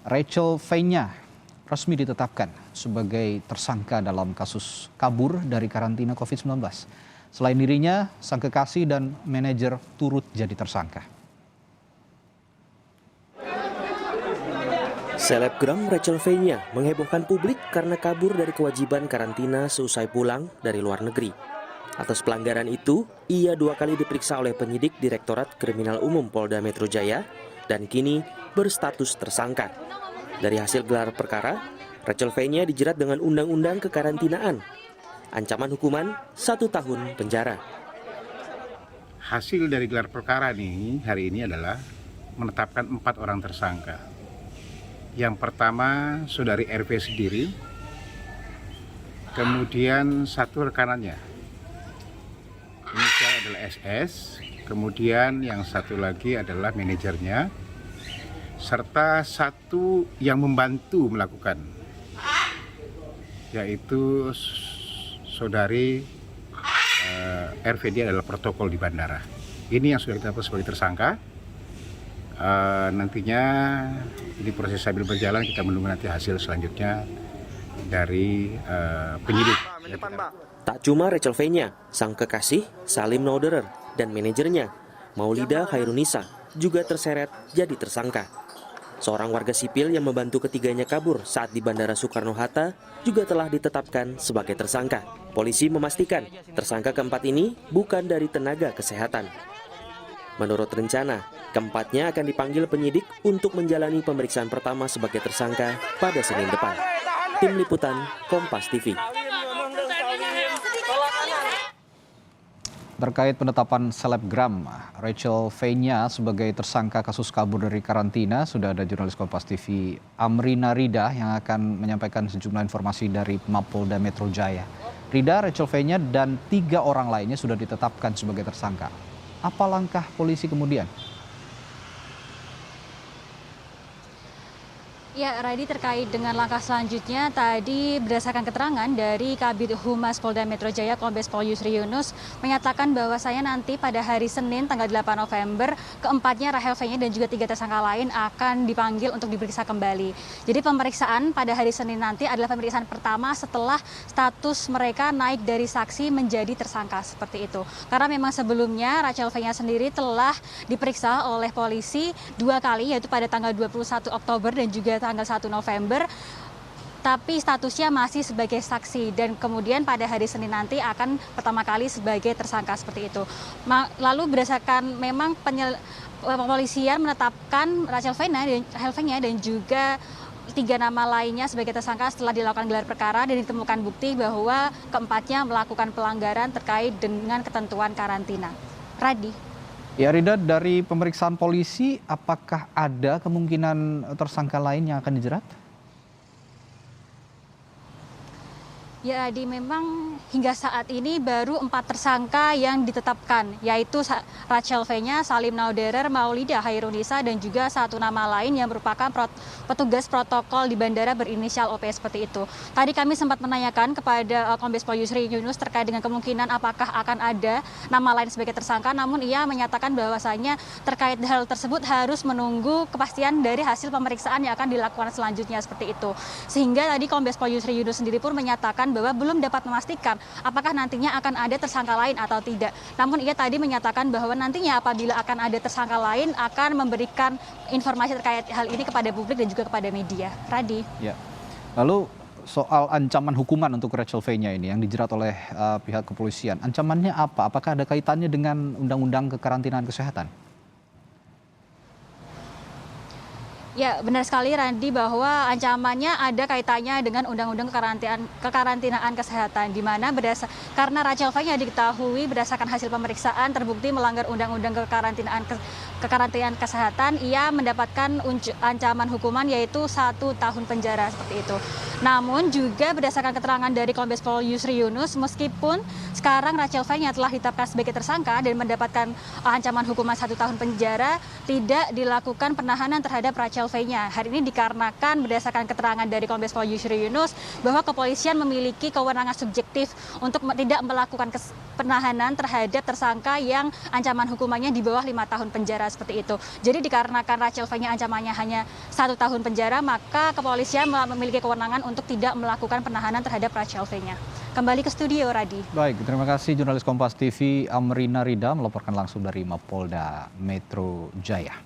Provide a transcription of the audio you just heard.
Rachel Fenya resmi ditetapkan sebagai tersangka dalam kasus kabur dari karantina COVID-19. Selain dirinya, sang kekasih dan manajer turut jadi tersangka. Selebgram Rachel Fenya menghebohkan publik karena kabur dari kewajiban karantina seusai pulang dari luar negeri. Atas pelanggaran itu, ia 2 kali diperiksa oleh penyidik Direktorat Kriminal Umum Polda Metro Jaya dan kini berstatus tersangka. Dari hasil gelar perkara, Rachel Fenya dijerat dengan Undang-Undang Kekarantinaan. Ancaman hukuman 1 tahun penjara. Hasil dari gelar perkara nih hari ini adalah menetapkan 4 orang tersangka. Yang pertama saudari RV sendiri, kemudian 1 rekanannya. Inisial adalah SS, kemudian yang 1 lagi adalah manajernya, serta 1 yang membantu melakukan, yaitu saudari RV, dia adalah protokol di bandara. Ini yang sudah kita tetapkan sebagai tersangka. Nantinya ini proses sambil berjalan, kita menunggu nanti hasil selanjutnya dari penyidik. Tak cuma Rachel Fenya, sang kekasih Salim Nauderer dan manajernya Maulida Khairunisa juga terseret jadi tersangka. Seorang warga sipil yang membantu ketiganya kabur saat di Bandara Soekarno-Hatta juga telah ditetapkan sebagai tersangka. Polisi memastikan tersangka keempat ini bukan dari tenaga kesehatan. Menurut rencana, keempatnya akan dipanggil penyidik untuk menjalani pemeriksaan pertama sebagai tersangka pada Senin depan. Tim Liputan, Kompas TV. Terkait penetapan selebgram Rachel Fenya sebagai tersangka kasus kabur dari karantina, sudah ada jurnalis Kompas TV Amrina Rida yang akan menyampaikan sejumlah informasi dari Mapolda Metro Jaya. Rida, Rachel Fenya dan 3 orang lainnya sudah ditetapkan sebagai tersangka. Apa langkah polisi kemudian? Ya, Radi, terkait dengan langkah selanjutnya, tadi berdasarkan keterangan dari Kabid Humas Polda Metro Jaya, Kombes Pol Yusri Yunus, menyatakan bahwasanya nanti pada hari Senin tanggal 8 November, keempatnya Rachel Fenya dan juga 3 tersangka lain akan dipanggil untuk diperiksa kembali. Jadi pemeriksaan pada hari Senin nanti adalah pemeriksaan pertama setelah status mereka naik dari saksi menjadi tersangka, seperti itu. Karena memang sebelumnya Rachel Fenya sendiri telah diperiksa oleh polisi 2 kali, yaitu pada tanggal 21 Oktober dan juga tanggal 1 November, tapi statusnya masih sebagai saksi dan kemudian pada hari Senin nanti akan pertama kali sebagai tersangka, seperti itu. Lalu berdasarkan memang kepolisian menetapkan Rachel Fenya dan juga 3 nama lainnya sebagai tersangka setelah dilakukan gelar perkara dan ditemukan bukti bahwa keempatnya melakukan pelanggaran terkait dengan ketentuan karantina. Radi. Ya Rida, dari pemeriksaan polisi, apakah ada kemungkinan tersangka lain yang akan dijerat? Ya, memang hingga saat ini baru 4 tersangka yang ditetapkan, yaitu Rachel Fenya, Salim Nauderer, Maulida Khairunisa, dan juga 1 nama lain yang merupakan petugas protokol di bandara berinisial OP, seperti itu. Tadi kami sempat menanyakan kepada Kombes Pol Yusri Yunus terkait dengan kemungkinan apakah akan ada nama lain sebagai tersangka, namun ia menyatakan bahwasanya terkait hal tersebut harus menunggu kepastian dari hasil pemeriksaan yang akan dilakukan selanjutnya, seperti itu. Sehingga tadi Kombes Pol Yusri Yunus sendiri pun menyatakan bahwa belum dapat memastikan apakah nantinya akan ada tersangka lain atau tidak. Namun ia tadi menyatakan bahwa nantinya apabila akan ada tersangka lain akan memberikan informasi terkait hal ini kepada publik dan juga kepada media. Radi. Ya. Lalu soal ancaman hukuman untuk Rachel Fenya ini yang dijerat oleh pihak kepolisian, ancamannya apa? Apakah ada kaitannya dengan Undang-Undang Kekarantinaan Kesehatan? Ya, benar sekali Randi, bahwa ancamannya ada kaitannya dengan Undang-Undang Kekarantinaan Kesehatan, di mana karena Rachel Fenya diketahui berdasarkan hasil pemeriksaan terbukti melanggar Undang-Undang Kekarantinaan Kesehatan, ia mendapatkan ancaman hukuman yaitu 1 tahun penjara, seperti itu. Namun juga berdasarkan keterangan dari Kombes Pol Yusri Yunus, meskipun sekarang Rachel Fenya telah ditetapkan sebagai tersangka dan mendapatkan ancaman hukuman 1 tahun penjara, tidak dilakukan penahanan terhadap Rachel Fenya. Hari ini dikarenakan berdasarkan keterangan dari Kombes Pol Yusri Yunus bahwa kepolisian memiliki kewenangan subjektif untuk tidak melakukan penahanan terhadap tersangka yang ancaman hukumannya di bawah 5 tahun penjara seperti itu. Jadi dikarenakan Rachel V-nya ancamannya hanya 1 tahun penjara, maka kepolisian memiliki kewenangan untuk tidak melakukan penahanan terhadap Rachel V-nya. Kembali ke studio, Radi. Baik, terima kasih jurnalis Kompas TV Amrina Rida melaporkan langsung dari Mapolda Metro Jaya.